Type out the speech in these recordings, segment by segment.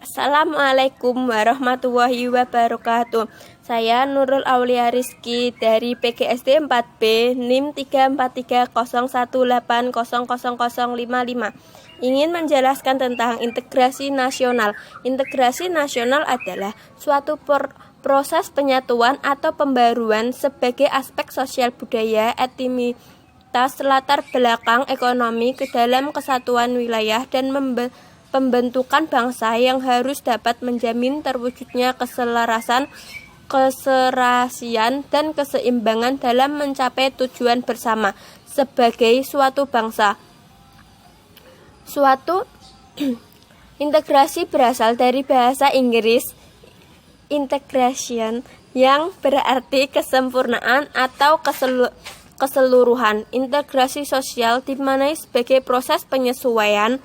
Assalamualaikum warahmatullahi wabarakatuh. Saya Nurul Aulia Rizky dari PGSD 4B NIM 34301800055 ingin menjelaskan tentang integrasi nasional. Integrasi nasional adalah suatu proses penyatuan atau pembaruan sebagai aspek sosial budaya, etnisitas, latar belakang ekonomi ke dalam kesatuan wilayah dan pembentukan bangsa yang harus dapat menjamin terwujudnya keselarasan, keserasian, dan keseimbangan dalam mencapai tujuan bersama sebagai suatu bangsa. Suatu integrasi berasal dari bahasa Inggris integration yang berarti kesempurnaan atau keseluruhan. Integrasi sosial dimaknai sebagai proses penyesuaian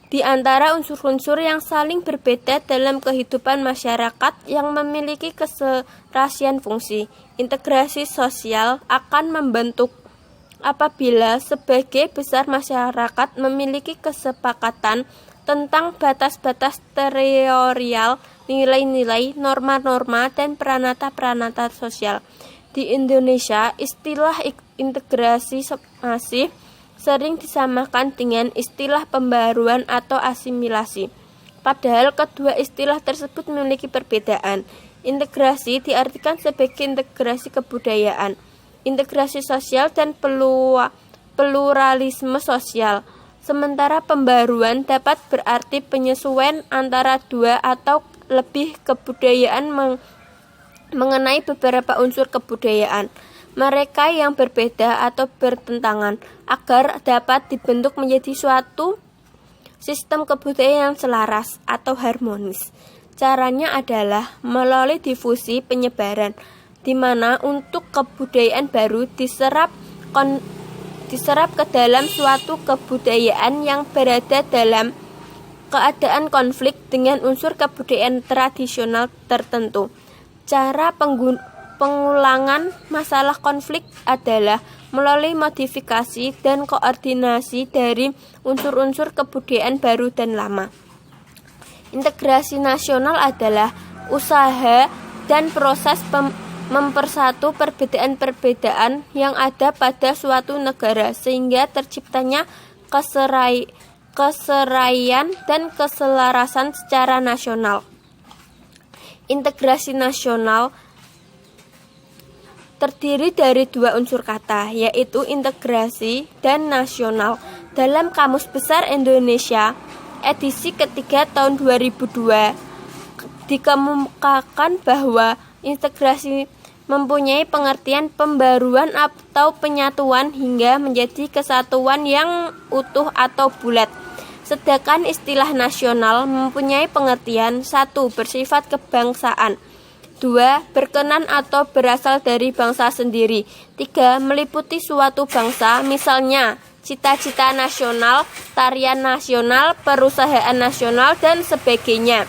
di antara unsur-unsur yang saling berbeda dalam kehidupan masyarakat yang memiliki keserasian fungsi. Integrasi sosial akan membentuk apabila sebagai besar masyarakat memiliki kesepakatan tentang batas-batas teritorial, nilai-nilai, norma-norma, dan peranata-peranata sosial. Di Indonesia, istilah integrasi masih sering disamakan dengan istilah pembaruan atau asimilasi. Padahal kedua istilah tersebut memiliki perbedaan. Integrasi diartikan sebagai integrasi kebudayaan, integrasi sosial, dan pluralisme sosial. Sementara pembaruan dapat berarti penyesuaian antara dua atau lebih kebudayaan mengenai beberapa unsur kebudayaan mereka yang berbeda atau bertentangan agar dapat dibentuk menjadi suatu sistem kebudayaan yang selaras atau harmonis. Caranya adalah melalui difusi penyebaran, di mana untuk kebudayaan baru diserap ke dalam suatu kebudayaan yang berada dalam keadaan konflik dengan unsur kebudayaan tradisional tertentu. Cara pengulangan masalah konflik adalah melalui modifikasi dan koordinasi dari unsur-unsur kebudayaan baru dan lama. Integrasi nasional adalah usaha dan proses mempersatu perbedaan-perbedaan yang ada pada suatu negara sehingga terciptanya keseraian dan keselarasan secara nasional. Integrasi nasional terdiri dari dua unsur kata, yaitu integrasi dan nasional. Dalam Kamus Besar Indonesia, edisi ketiga tahun 2002, dikemukakan bahwa integrasi mempunyai pengertian pembaruan atau penyatuan hingga menjadi kesatuan yang utuh atau bulat. Sedangkan istilah nasional mempunyai pengertian 1. Bersifat kebangsaan, 2. Berkenan atau berasal dari bangsa sendiri, 3. Meliputi suatu bangsa, misalnya cita-cita nasional, tarian nasional, perusahaan nasional, dan sebagainya.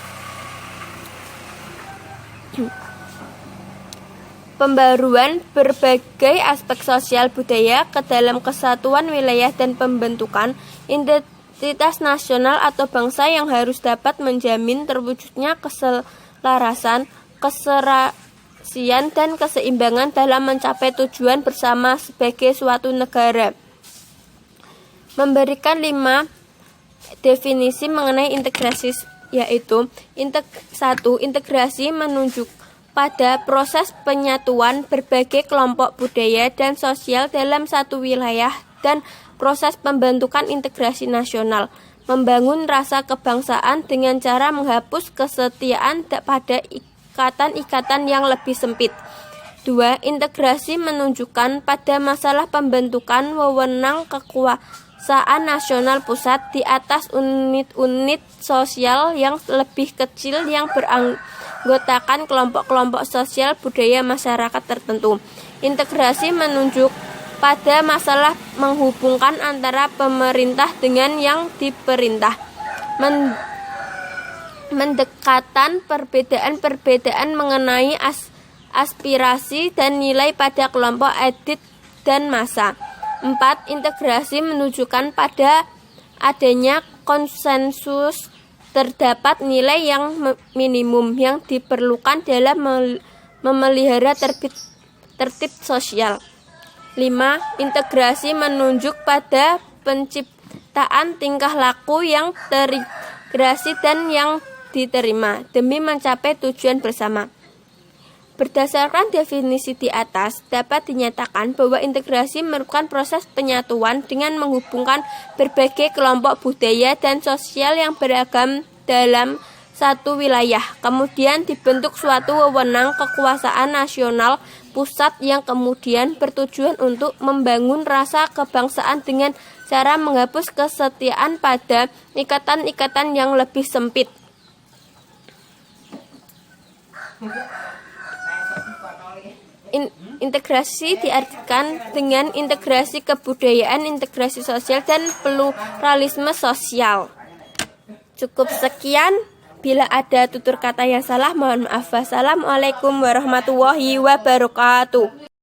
Pembaruan berbagai aspek sosial budaya ke dalam kesatuan wilayah dan pembentukan identitas nasional atau bangsa yang harus dapat menjamin terwujudnya keselarasan, keserasian, dan keseimbangan dalam mencapai tujuan bersama sebagai suatu negara. Memberikan 5 definisi mengenai integrasi, yaitu 1. Integrasi menunjuk pada proses penyatuan berbagai kelompok budaya dan sosial dalam satu wilayah dan proses pembentukan integrasi nasional, membangun rasa kebangsaan dengan cara menghapus kesetiaan pada ikatan-ikatan yang lebih sempit. 2. Integrasi menunjukkan pada masalah pembentukan wewenang kekuasaan nasional pusat di atas unit-unit sosial yang lebih kecil yang beranggotakan kelompok-kelompok sosial budaya masyarakat tertentu. Integrasi menunjuk pada masalah menghubungkan antara pemerintah dengan yang diperintah, mendekatan perbedaan-perbedaan mengenai aspirasi dan nilai pada kelompok elit dan massa. 4. Integrasi menunjukkan pada adanya konsensus terdapat nilai yang minimum yang diperlukan dalam memelihara tertib sosial. 5. Integrasi menunjuk pada penciptaan tingkah laku yang terintegrasi dan yang diterima demi mencapai tujuan bersama. Berdasarkan definisi di atas, dapat dinyatakan bahwa integrasi merupakan proses penyatuan dengan menghubungkan berbagai kelompok budaya dan sosial yang beragam dalam satu wilayah. Kemudian dibentuk suatu wewenang kekuasaan nasional pusat yang kemudian bertujuan untuk membangun rasa kebangsaan dengan cara menghapus kesetiaan pada ikatan-ikatan yang lebih sempit. Integrasi diartikan dengan integrasi kebudayaan, integrasi sosial, dan pluralisme sosial. Cukup sekian. Bila ada tutur kata yang salah, mohon maaf. Wassalamualaikum warahmatullahi wabarakatuh.